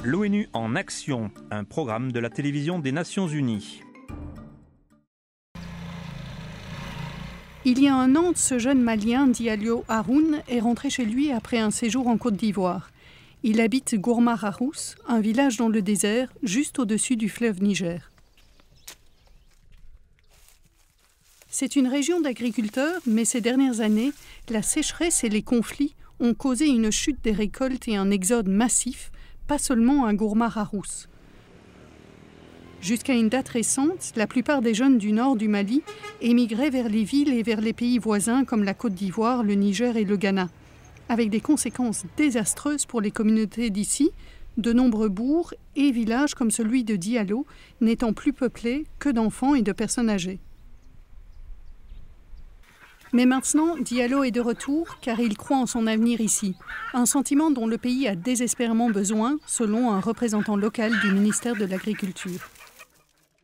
L'ONU en action, un programme de la télévision des Nations Unies. Il y a un an, ce jeune Malien, Diallo Haroun, est rentré chez lui après un séjour en Côte d'Ivoire. Il habite Gourma-Rahous, un village dans le désert, juste au-dessus du fleuve Niger. C'est une région d'agriculteurs, mais ces dernières années, la sécheresse et les conflits ont causé une chute des récoltes et un exode massif, pas seulement à Gourma-Rahous. Jusqu'à une date récente, la plupart des jeunes du nord du Mali émigraient vers les villes et vers les pays voisins comme la Côte d'Ivoire, le Niger et le Ghana, avec des conséquences désastreuses pour les communautés d'ici, de nombreux bourgs et villages comme celui de Diallo n'étant plus peuplés que d'enfants et de personnes âgées. Mais maintenant, Diallo est de retour car il croit en son avenir ici, un sentiment dont le pays a désespérément besoin, selon un représentant local du ministère de l'Agriculture.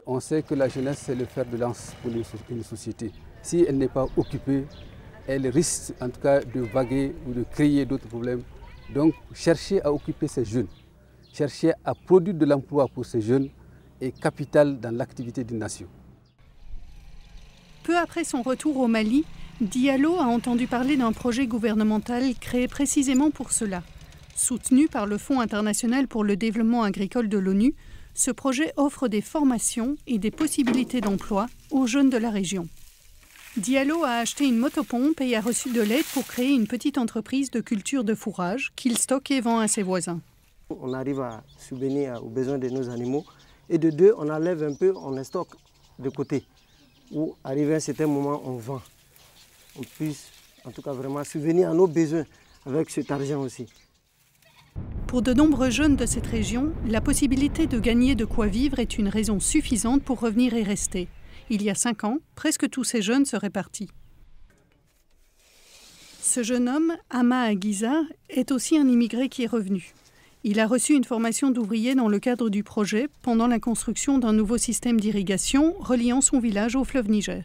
On sait que la jeunesse, c'est le fer de lance pour une société. Si elle n'est pas occupée, elle risque en tout cas de vaguer ou de créer d'autres problèmes. Donc, chercher à occuper ces jeunes, chercher à produire de l'emploi pour ces jeunes est capital dans l'activité d'une nation. Peu après son retour au Mali, Diallo a entendu parler d'un projet gouvernemental créé précisément pour cela. Soutenu par le Fonds international pour le développement agricole de l'ONU, ce projet offre des formations et des possibilités d'emploi aux jeunes de la région. Diallo a acheté une motopompe et a reçu de l'aide pour créer une petite entreprise de culture de fourrage qu'il stocke et vend à ses voisins. On arrive à subvenir aux besoins de nos animaux et de deux, on enlève un peu, on stocke de côté. Ou arrivé à un certain moment, on vend. On puisse en tout cas vraiment subvenir à nos besoins avec cet argent aussi. Pour de nombreux jeunes de cette région, la possibilité de gagner de quoi vivre est une raison suffisante pour revenir et rester. Il y a 5 ans, presque tous ces jeunes seraient partis. Ce jeune homme, Ama Aguiza, est aussi un immigré qui est revenu. Il a reçu une formation d'ouvrier dans le cadre du projet pendant la construction d'un nouveau système d'irrigation reliant son village au fleuve Niger.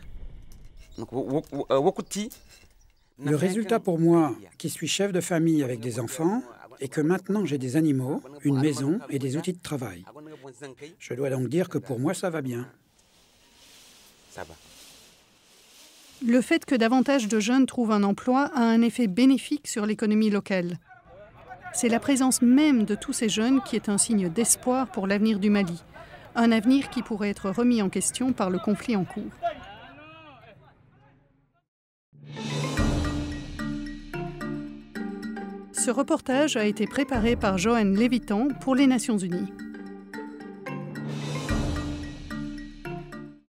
Le résultat pour moi, qui suis chef de famille avec des enfants, est que maintenant j'ai des animaux, une maison et des outils de travail. Je dois donc dire que pour moi ça va bien. Le fait que davantage de jeunes trouvent un emploi a un effet bénéfique sur l'économie locale. C'est la présence même de tous ces jeunes qui est un signe d'espoir pour l'avenir du Mali. Un avenir qui pourrait être remis en question par le conflit en cours. Ce reportage a été préparé par Joanne Lévitan pour les Nations Unies.